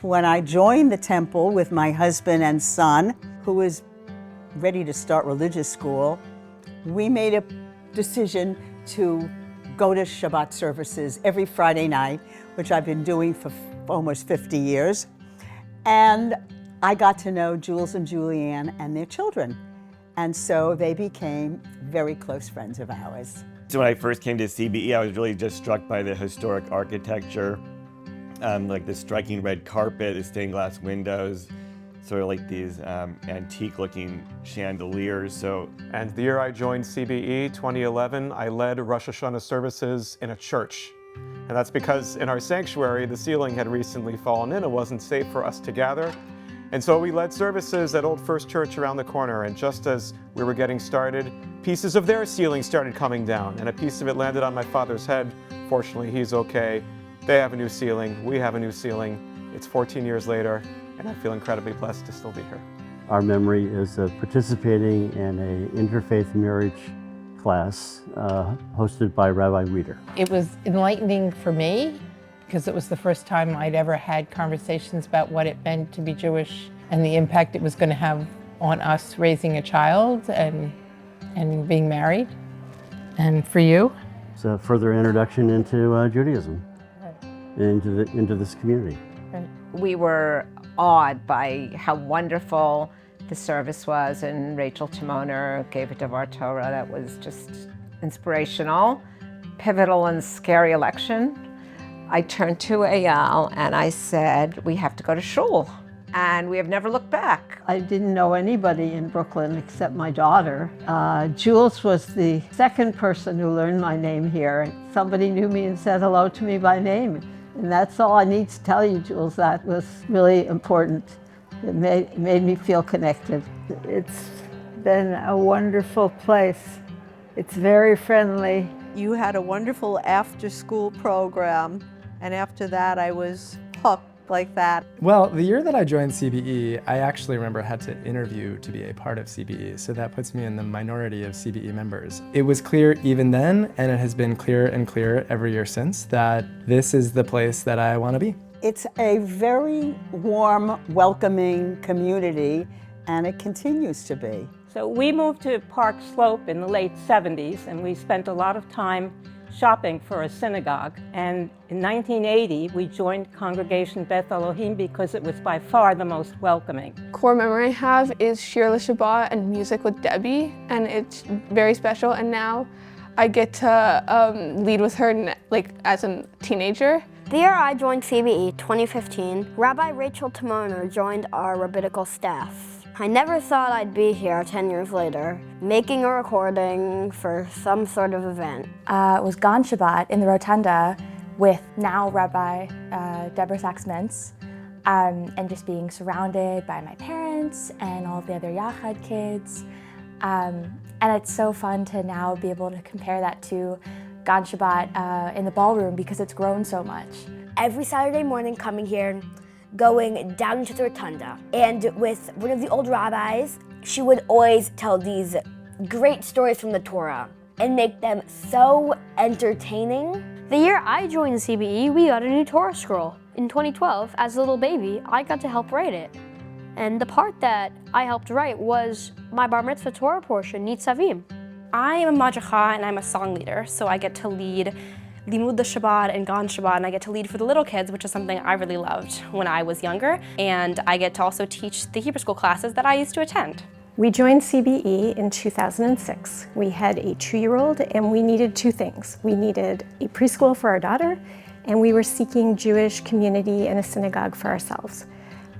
When I joined the temple with my husband and son, who was ready to start religious school, we made a decision to go to Shabbat services every Friday night, which I've been doing for almost 50 years. And I got to know Jules and Julianne and their children. And so they became very close friends of ours. So when I first came to CBE, I was really just struck by the historic architecture, like the striking red carpet, the stained glass windows, sort of like these antique-looking chandeliers. And the year I joined CBE, 2011, I led Rosh Hashanah services in a church. And that's because in our sanctuary, the ceiling had recently fallen in. It wasn't safe for us to gather. And so we led services at Old First Church around the corner. And just as we were getting started, pieces of their ceiling started coming down. And a piece of it landed on my father's head. Fortunately, he's okay. They have a new ceiling. We have a new ceiling. It's 14 years later, and I feel incredibly blessed to still be here. Our memory is of participating in an interfaith marriage class hosted by Rabbi Reeder. It was enlightening for me because it was the first time I'd ever had conversations about what it meant to be Jewish and the impact it was going to have on us raising a child and being married. And for you? It's a further introduction into Judaism, into this community. We were awed by how wonderful the service was, and Rachel Timoner gave a Devar Torah that was just inspirational. Pivotal and scary election. I turned to Eyal and I said, we have to go to shul. And we have never looked back. I didn't know anybody in Brooklyn except my daughter. Jules was the second person who learned my name here. Somebody knew me and said hello to me by name. And that's all I need to tell you, Jules. That was really important. It made me feel connected. It's been a wonderful place. It's very friendly. You had a wonderful after-school program, and after that I was hooked like that. Well, the year that I joined CBE, I actually remember had to interview to be a part of CBE, so that puts me in the minority of CBE members. It was clear even then, and it has been clearer and clearer every year since, that this is the place that I want to be. It's a very warm, welcoming community, and it continues to be. So we moved to Park Slope in the late 70s, and we spent a lot of time shopping for a synagogue. And in 1980, we joined Congregation Beth Elohim because it was by far the most welcoming. Core memory I have is Shir L'Shabbat and music with Debbie, and it's very special. And now I get to lead with her as a teenager. The year I joined CBE, 2015, Rabbi Rachel Timoner joined our rabbinical staff. I never thought I'd be here 10 years later, making a recording for some sort of event. It was Gan Shabbat in the Rotunda with now Rabbi Deborah Sachs-Mintz, and just being surrounded by my parents and all the other Yachad kids. And it's so fun to now be able to compare that to Gan Shabbat in the ballroom because it's grown so much. Every Saturday morning coming here, going down into the rotunda. And with one of the old rabbis, she would always tell these great stories from the Torah and make them so entertaining. The year I joined the CBE, we got a new Torah scroll. In 2012, as a little baby, I got to help write it. And the part that I helped write was my Bar Mitzvah Torah portion, Nitzavim. I am a Madricha and I'm a song leader, so I get to lead Limud Shabbat and Gan Shabbat, and I get to lead for the little kids, which is something I really loved when I was younger. And I get to also teach the Hebrew school classes that I used to attend. We joined CBE in 2006. We had a 2-year-old and we needed two things. We needed a preschool for our daughter, and we were seeking Jewish community and a synagogue for ourselves.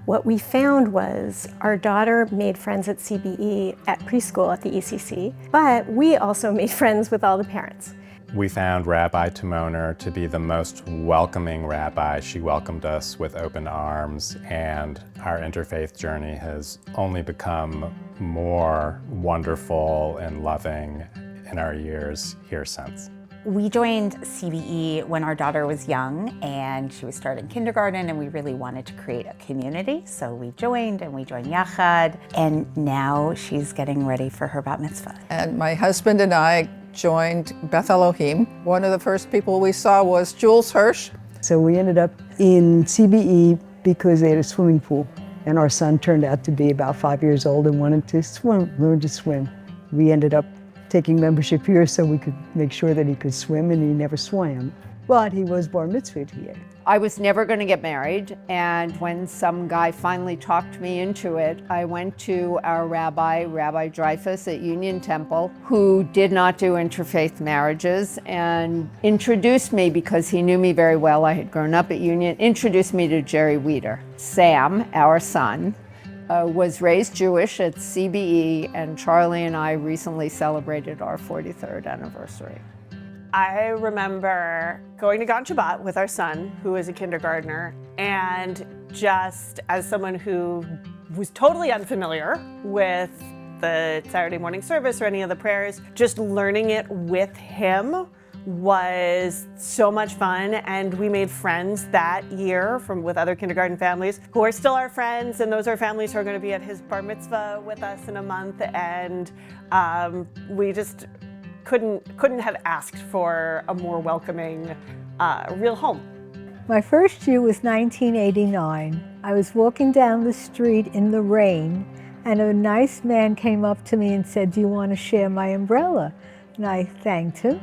What we found was our daughter made friends at CBE at preschool at the ECC, but we also made friends with all the parents. We found Rabbi Timoner to be the most welcoming rabbi. She welcomed us with open arms, and our interfaith journey has only become more wonderful and loving in our years here since. We joined CBE when our daughter was young and she was starting kindergarten, and we really wanted to create a community. So we joined Yachad, and now she's getting ready for her bat mitzvah. And my husband and I joined Beth Elohim. One of the first people we saw was Jules Hirsch. So we ended up in CBE because they had a swimming pool. And our son turned out to be about 5 years old and wanted to swim, learn to swim. We ended up taking membership here so we could make sure that he could swim, and he never swam. But he was bar mitzvahed here. I was never going to get married, and when some guy finally talked me into it, I went to our rabbi, Rabbi Dreyfus at Union Temple, who did not do interfaith marriages, and introduced me, because he knew me very well, I had grown up at Union, introduced me to Jerry Weider. Sam, our son, was raised Jewish at CBE, and Charlie and I recently celebrated our 43rd anniversary. I remember going to Gan Shabbat with our son, who is a kindergartner, and just as someone who was totally unfamiliar with the Saturday morning service or any of the prayers, just learning it with him was so much fun, and we made friends that year with other kindergarten families who are still our friends, and those are families who are going to be at his bar mitzvah with us in a month, and we just couldn't have asked for a more welcoming, real home. My first year was 1989. I was walking down the street in the rain, and a nice man came up to me and said, "Do you want to share my umbrella?" And I thanked him,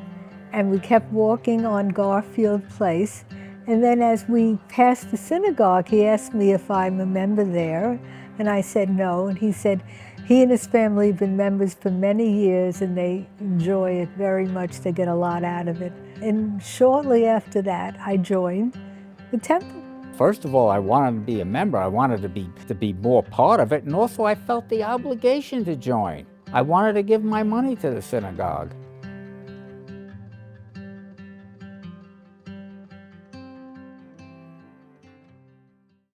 and we kept walking on Garfield Place. And then as we passed the synagogue, he asked me if I'm a member there, and I said no, and he said, he and his family have been members for many years, and they enjoy it very much. They get a lot out of it. And shortly after that, I joined the temple. First of all, I wanted to be a member. I wanted to be more part of it, and also I felt the obligation to join. I wanted to give my money to the synagogue.